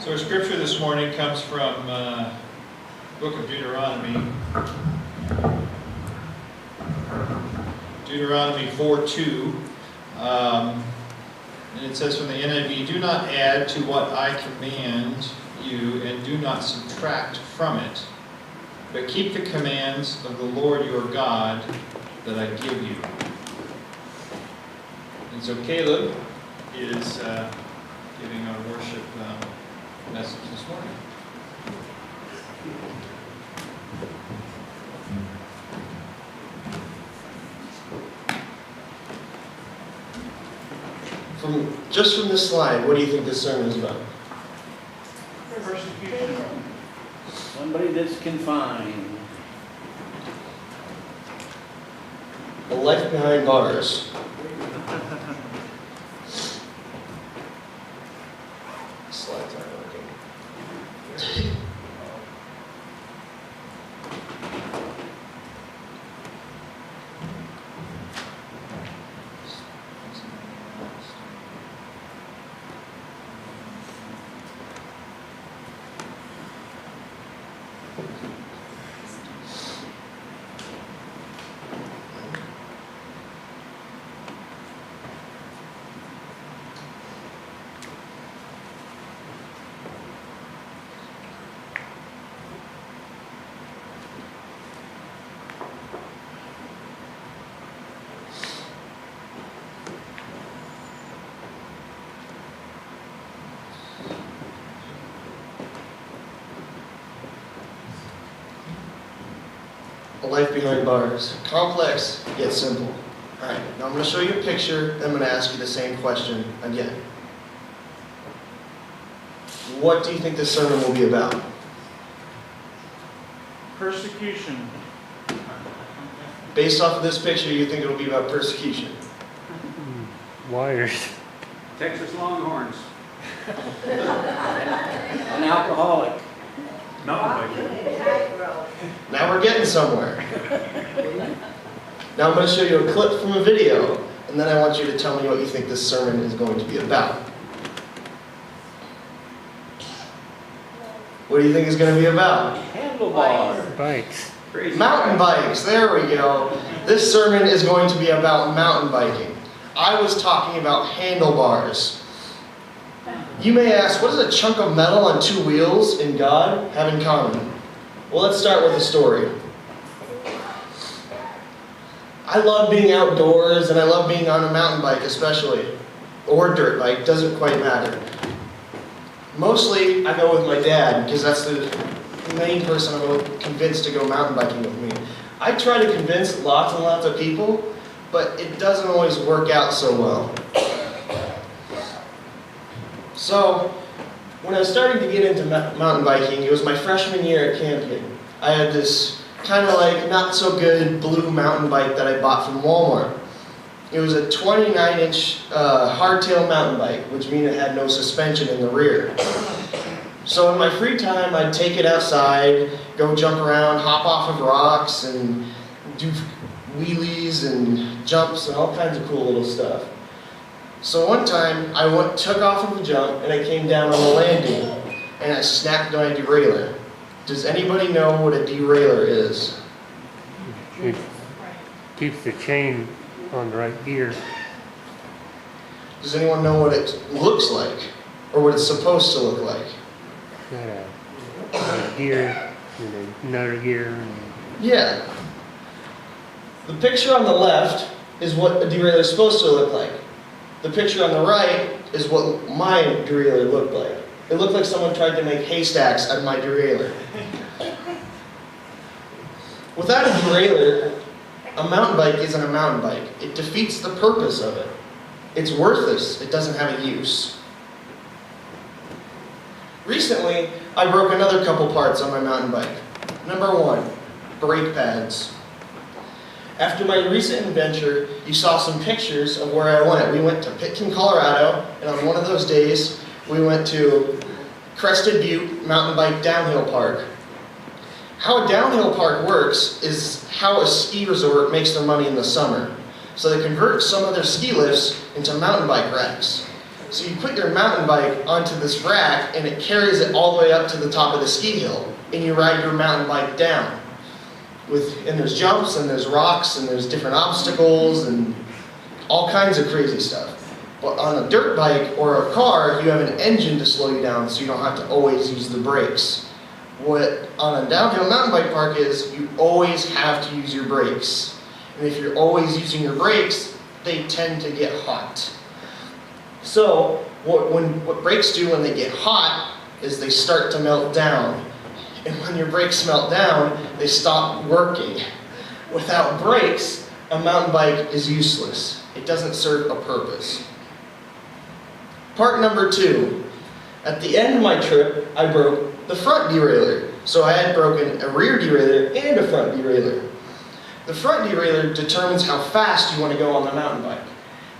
So our scripture this morning comes from the book of Deuteronomy. Deuteronomy 4:2. And it says from the NIV, "Do not add to what I command you, and do not subtract from it, but keep the commands of the Lord your God that I give you." And so Caleb is giving our worship message this morning. Just from this slide, what do you think this sermon is about? Persecution. Somebody that's confined. A life behind bars. Slides aren't working. A life behind bars. Complex, yet simple. Alright, now I'm going to show you a picture, then I'm going to ask you the same question again. What do you think this sermon will be about? Persecution. Based off of this picture, you think it'll be about persecution? Wires. Texas Longhorns. An alcoholic. No, Now we're getting somewhere. Now I'm going to show you a clip from a video, and then I want you to tell me what you think this sermon is going to be about. What do you think it's going to be about? Handlebar. Bikes. Mountain bikes, there we go. This sermon is going to be about mountain biking. I was talking about handlebars. You may ask, what does a chunk of metal on two wheels and God have in common? Well, let's start with a story. I love being outdoors, and I love being on a mountain bike especially, or dirt bike, doesn't quite matter. Mostly I go with my dad, because that's the main person I'm convinced to go mountain biking with me. I try to convince lots and lots of people, but it doesn't always work out so well. So, when I was starting to get into mountain biking, it was my freshman year at Campion. I had this kind of like not so good blue mountain bike that I bought from Walmart. It was a 29-inch hardtail mountain bike, which means it had no suspension in the rear. So in my free time, I'd take it outside, go jump around, hop off of rocks, and do wheelies and jumps and all kinds of cool little stuff. So one time, I took off of the jump, and I came down on the landing, and I snapped my derailleur. Does anybody know what a derailleur is? It keeps the chain on the right gear. Does anyone know what it looks like, or what it's supposed to look like? Got a gear and another gear. And Yeah. The picture on the left is what a derailleur is supposed to look like. The picture on the right is what my derailleur looked like. It looked like someone tried to make haystacks out of my derailleur. Without a derailleur, a mountain bike isn't a mountain bike. It defeats the purpose of it. It's worthless. It doesn't have a use. Recently, I broke another couple parts on my mountain bike. Number one, brake pads. After my recent adventure, you saw some pictures of where I went. We went to Pitkin, Colorado, and on one of those days, we went to Crested Butte Mountain Bike Downhill Park. How a downhill park works is how a ski resort makes their money in the summer. So they convert some of their ski lifts into mountain bike racks. So you put your mountain bike onto this rack and it carries it all the way up to the top of the ski hill, and you ride your mountain bike down. And there's jumps and there's rocks and there's different obstacles and all kinds of crazy stuff. But on a dirt bike or a car, you have an engine to slow you down so you don't have to always use the brakes. What on a downhill mountain bike park is you always have to use your brakes. And if you're always using your brakes, they tend to get hot. So what brakes do when they get hot is they start to melt down. And when your brakes melt down, they stop working. Without brakes, a mountain bike is useless. It doesn't serve a purpose. Part number 2. At the end of my trip, I broke the front derailleur. So I had broken a rear derailleur and a front derailleur. The front derailleur determines how fast you want to go on the mountain bike.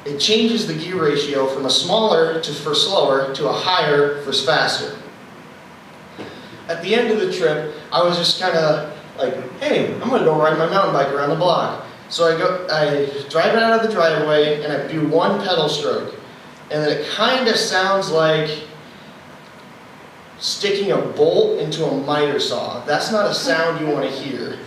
It changes the gear ratio from a smaller for slower to a higher for faster. At the end of the trip, I was just kind of like, hey, I'm going to go ride my mountain bike around the block. So I drive it out of the driveway and I do one pedal stroke. And then it kind of sounds like sticking a bolt into a miter saw. That's not a sound you want to hear.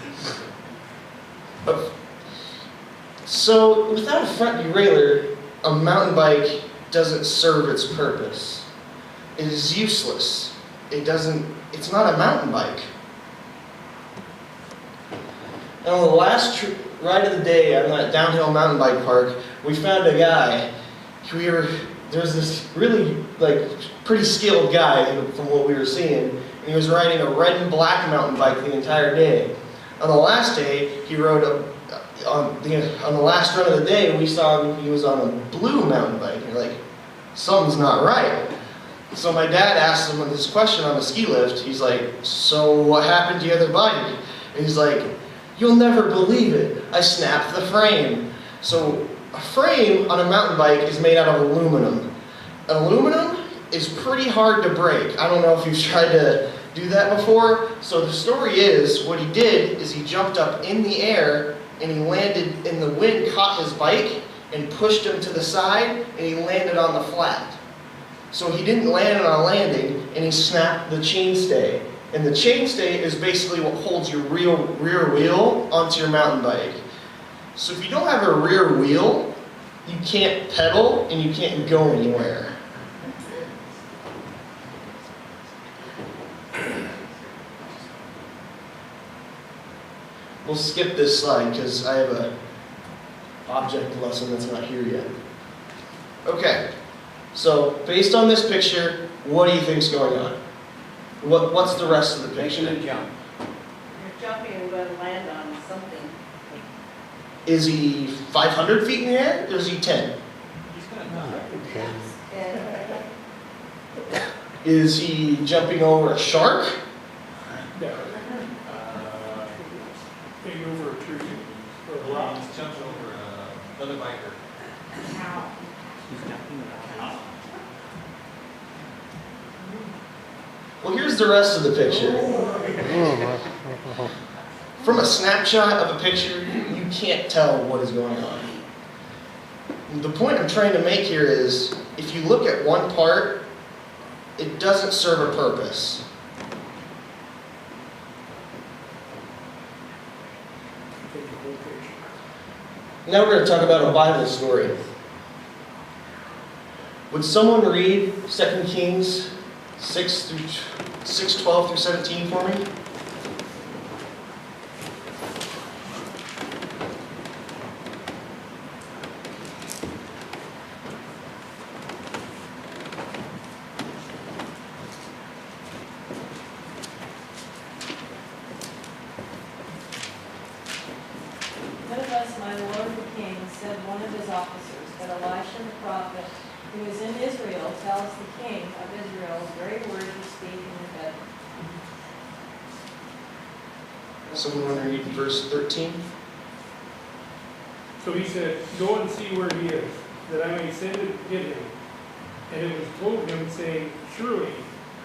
So without a front derailleur, a mountain bike doesn't serve its purpose. It is useless. It's not a mountain bike. And on the last ride of the day on that downhill mountain bike park, we found a guy. There was this really pretty skilled guy from what we were seeing, and he was riding a red and black mountain bike the entire day. On the last day, he rode on the last run of the day, we saw him, he was on a blue mountain bike. And you're like, something's not right. So my dad asked him this question on the ski lift. He's like, so what happened to your other bike? And he's like, you'll never believe it. I snapped the frame. So a frame on a mountain bike is made out of aluminum. Aluminum is pretty hard to break. I don't know if you've tried to do that before. So the story is, what he did is he jumped up in the air and he landed, and the wind caught his bike and pushed him to the side, and he landed on the flat. So he didn't land on a landing, and he snapped the chainstay. And the chainstay is basically what holds your rear wheel onto your mountain bike. So if you don't have a rear wheel, you can't pedal and you can't go anywhere. We'll skip this slide because I have an object lesson that's not here yet. Okay, so based on this picture, what do you think's going on? What's the rest of the picture? Making a jump. You're jumping and going to land on something. Is he 500 feet in the air, or is he 10? And Is he jumping over a shark? Maybe over a tree or a rock. He's jumping over another biker. Well, here's the rest of the picture. From a snapshot of a picture, you can't tell what is going on. The point I'm trying to make here is, if you look at one part, it doesn't serve a purpose. Now we're going to talk about a Bible story. Would someone read 2 Kings 6:12 through 17 for me? Nevertheless, my lord the king, said one of his officers, but Elisha the prophet, who is in Israel, tells the king of Israel the very word you speak in your bed. Someone want to read verse 13? So he said, go and see where he is, that I may send to get him. And it was told him, saying, surely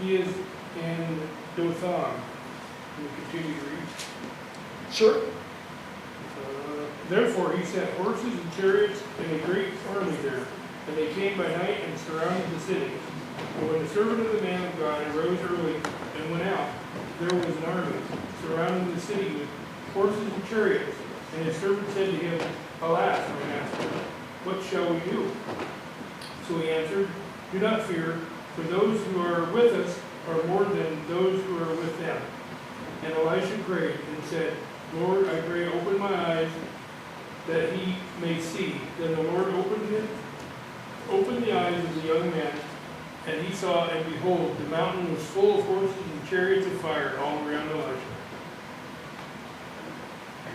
he is in Dothan. Can you continue to read? Sure. Therefore he sent horses and chariots and a great army there. And they came by night and surrounded the city. But when the servant of the man of God arose early and went out, there was an army surrounding the city with horses and chariots. And his servant said to him, Alas, my master, what shall we do? So he answered, Do not fear, for those who are with us are more than those who are with them. And Elisha prayed and said, Lord, I pray, open my eyes that he may see. Then the Lord opened the eyes of the young man, and he saw, and behold, the mountain was full of horses and chariots of fire all around Elisha.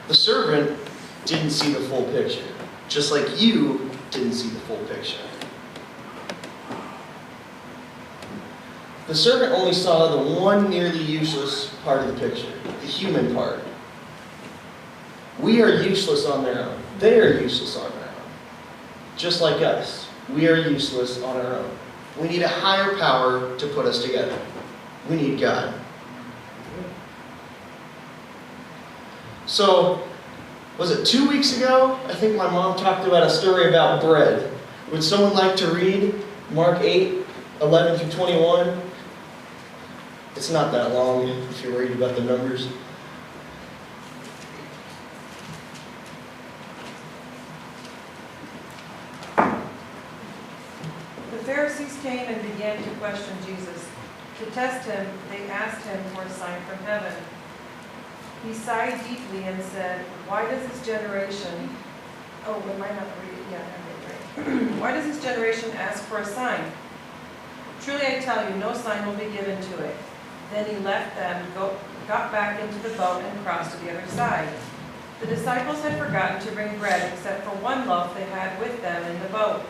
The servant didn't see the full picture, just like you didn't see the full picture. The servant only saw the one nearly useless part of the picture, the human part. We are useless on their own. They are useless on their own. Just like us, we are useless on our own. We need a higher power to put us together. We need God. So, was it 2 weeks ago? I think my mom talked about a story about bread. Would someone like to read Mark 8, 11 through 21? It's not that long if you're worried about the numbers. The Pharisees came and began to question Jesus. To test him, they asked him for a sign from heaven. He sighed deeply and said, Why does this generation... Oh, am I not reading? Yeah, I did, right. Why does this generation ask for a sign? Truly I tell you, no sign will be given to it. Then he left them, got back into the boat, and crossed to the other side. The disciples had forgotten to bring bread except for one loaf they had with them in the boat.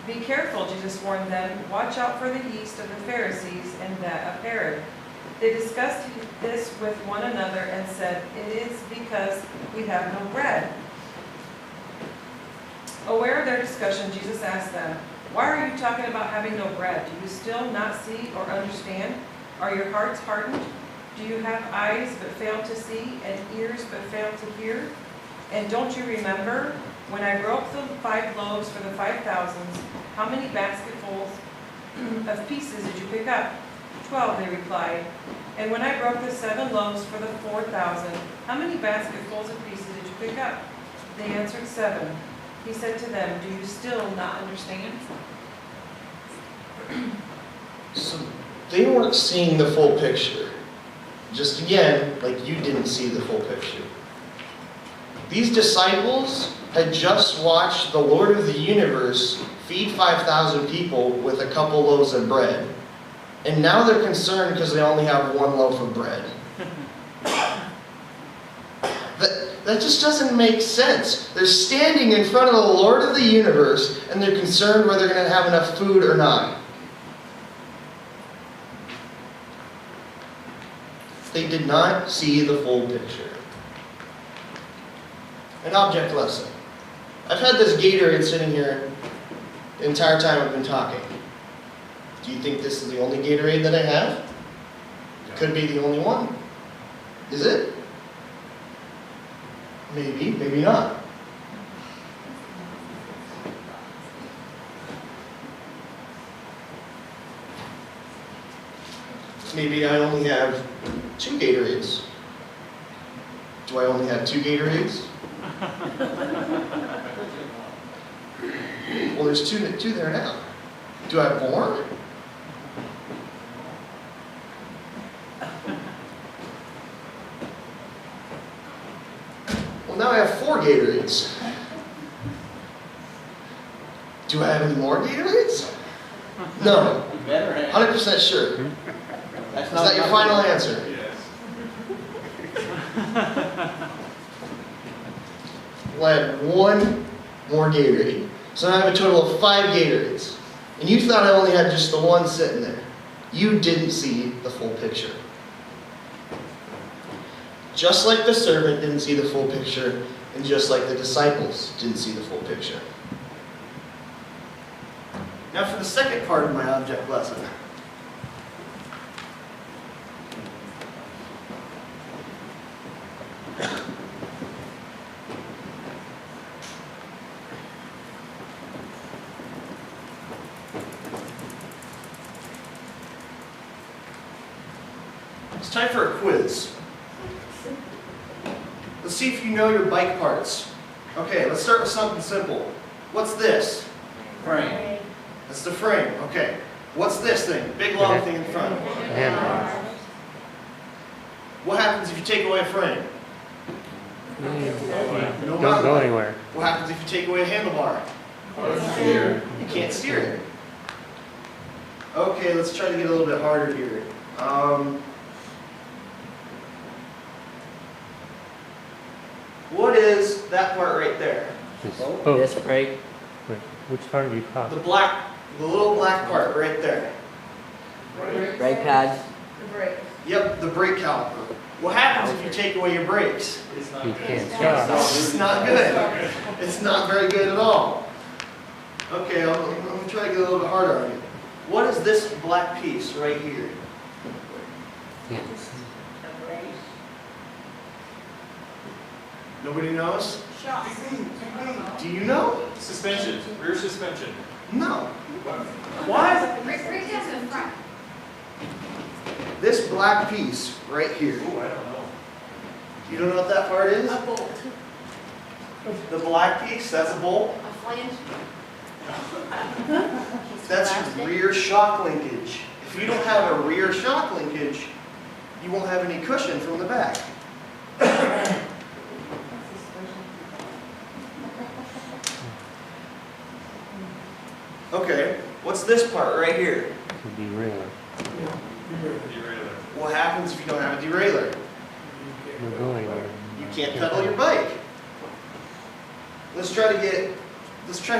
Be careful, Jesus warned them. Watch out for the yeast of the Pharisees and that of Herod. They discussed this with one another and said, It is because we have no bread. Aware of their discussion, Jesus asked them, Why are you talking about having no bread? Do you still not see or understand? Are your hearts hardened? Do you have eyes but fail to see and ears but fail to hear? And don't you remember when I broke the 5 loaves for the 5,000, how many basketfuls of pieces did you pick up? 12, they replied. And when I broke the 7 loaves for the 4,000, how many basketfuls of pieces did you pick up? They answered 7. He said to them, Do you still not understand? So they weren't seeing the full picture. Just again, like you didn't see the full picture. These disciples had just watched the Lord of the universe feed 5,000 people with a couple loaves of bread. And now they're concerned because they only have 1 loaf of bread. That just doesn't make sense. They're standing in front of the Lord of the universe and they're concerned whether they're going to have enough food or not. They did not see the full picture. An object lesson. I've had this Gatorade sitting here the entire time I've been talking. Do you think this is the only Gatorade that I have? Could be the only one. Is it? Maybe, maybe not. Maybe I only have 2 Gatorades. Do I only have 2 Gatorades? Well, there's two there now. Do I have more? Well, now I have 4 Gatorades. Do I have any more Gatorades? No. You better have. 100% sure. That's Is not that your enough. final answer? Yes. Well, I had 1 more Gatorade. So now I have a total of 5 Gatorades. And you thought I only had just the 1 sitting there. You didn't see the full picture. Just like the servant didn't see the full picture, and just like the disciples didn't see the full picture. Now for the second part of my object lesson. It's time for a quiz. Let's see if you know your bike parts. Okay, let's start with something simple. What's this? Frame. That's the frame. Okay. What's this thing? Big long thing in front. Handle. What happens if you take away a frame? No Don't mountain go bike. anywhere. What happens if you take away a handlebar? You can't steer it. Okay, let's try to get a little bit harder here. What is that part right there? Just Oh, spoke. disc brake. Wait, which part do you pop? The little black part right there. Brake pads. The brake. Yep, the brake caliper. What happens if you take away your brakes? You can't stop. It's not good. It's not very good at all. Okay, I'm going to try to get a little bit harder on you. What is this black piece right here? Yeah. Nobody knows? Do you know? Suspension, rear suspension. No. Why? This black piece right here. Ooh, I don't know. You don't know what that part is? A bolt, The black piece, that's a bolt. a flange. That's your rear shock linkage. If you don't have a rear shock linkage, you won't have any cushion from the back. Okay, what's this part right here? It's a derailleur. Derailleur. What happens if you don't have a derailleur? Don't go anywhere. You can't pedal your bike. Let's try to get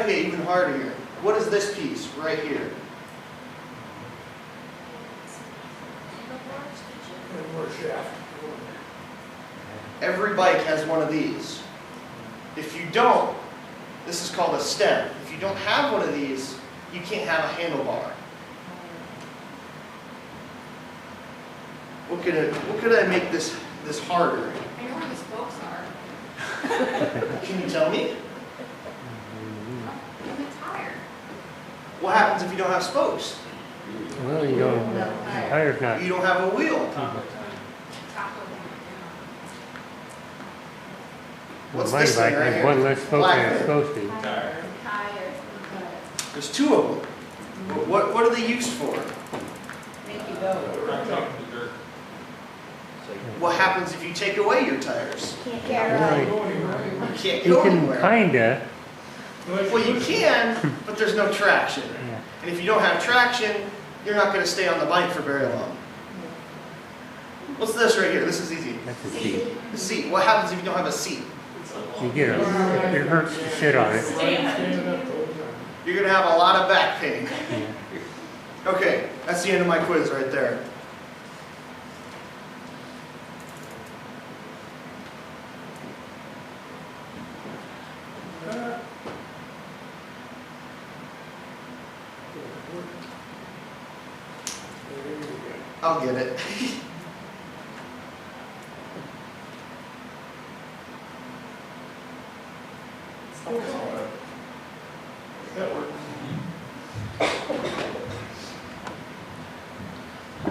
even harder here. What is this piece right here? And more shaft. Every bike has one of these. If you don't, this is called a stem. If you don't have one of these, you can't have a handlebar. What could I make this harder? I know where the spokes are. Can you tell me? On the tire. What happens if you don't have spokes? Well, you don't, the tire's not. You don't have a wheel. Top of them. What's My this thing bike right has here? one less spoke Black than it's thing. supposed to. Tire. There's two of them. What are they used for? Make you go. Rock top of the dirt. What happens if you take away your tires? Well, You can't you go can anywhere. kinda. Well, you can, but there's no traction. Yeah. And if you don't have traction, you're not going to stay on the bike for very long. What's this right here? This is easy. That's a seat. The seat. What happens if you don't have a seat? You get it. It hurts to sit on it. Standing up the whole time. You're going to have a lot of back pain. Yeah. Okay, that's the end of my quiz right there. I'll get it. That works.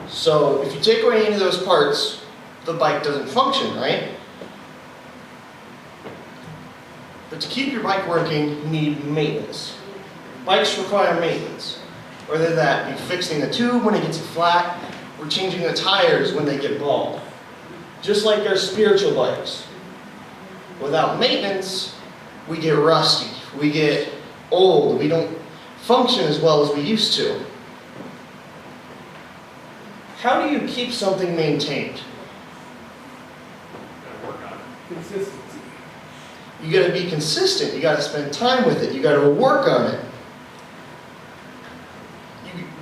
So if you take away any of those parts, the bike doesn't function, right? But to keep your bike working, you need maintenance. Bikes require maintenance. Whether that be fixing the tube when it gets flat, or changing the tires when they get bald. Just like our spiritual bikes. Without maintenance, we get rusty, we get old, we don't function as well as we used to. How do you keep something maintained? Gotta work on it. Consistency. You gotta be consistent, you gotta spend time with it, you gotta work on it.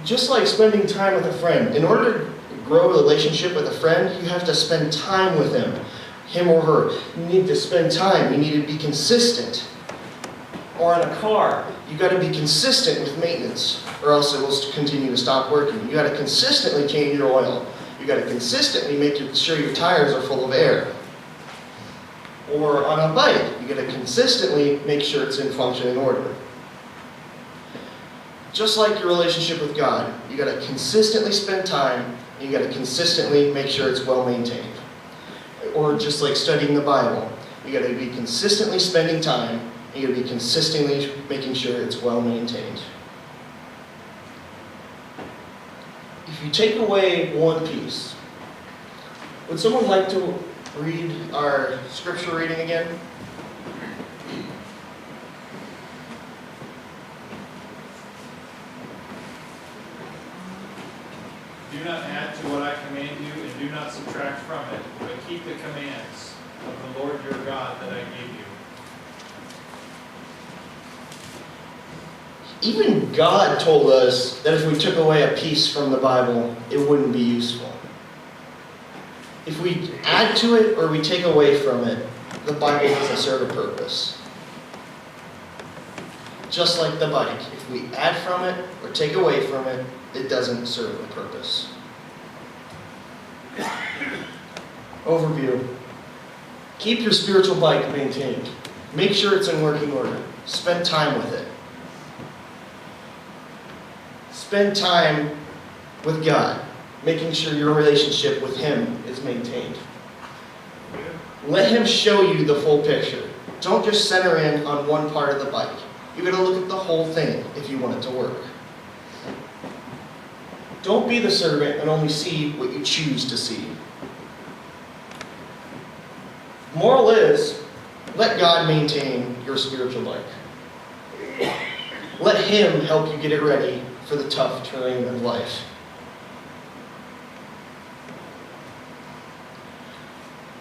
Just like spending time with a friend. In order to grow a relationship with a friend, you have to spend time with him or her. You need to spend time, you need to be consistent. Or in a car, you gotta be consistent with maintenance, or else it will continue to stop working. You gotta consistently change your oil. You gotta consistently make sure your tires are full of air. Or on a bike, you gotta consistently make sure it's in functioning order. Just like your relationship with God, you got to consistently spend time, and you got to consistently make sure it's well maintained. Or just like studying the Bible, you got to be consistently spending time, and you got to be consistently making sure it's well maintained. If you take away one piece, would someone like to read our scripture reading again? Do not add to what I command you, and do not subtract from it, but keep the commands of the Lord your God that I gave you. Even God told us that if we took away a piece from the Bible, it wouldn't be useful. If we add to it or we take away from it, the Bible doesn't serve a purpose. Just like the bike, if we add from it or take away from it, it doesn't serve a purpose. Overview. Keep your spiritual bike maintained. Make sure it's in working order. Spend time with it. Spend time with God, making sure your relationship with Him is maintained. Let Him show you the full picture. Don't just center in on one part of the bike. You've got to look at the whole thing if you want it to work. Don't be the servant and only see what you choose to see. Moral is, let God maintain your spiritual bike. Let Him help you get it ready for the tough terrain of life.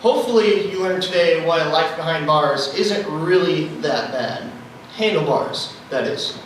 Hopefully you learned today why life behind bars isn't really that bad. Handlebars, that is.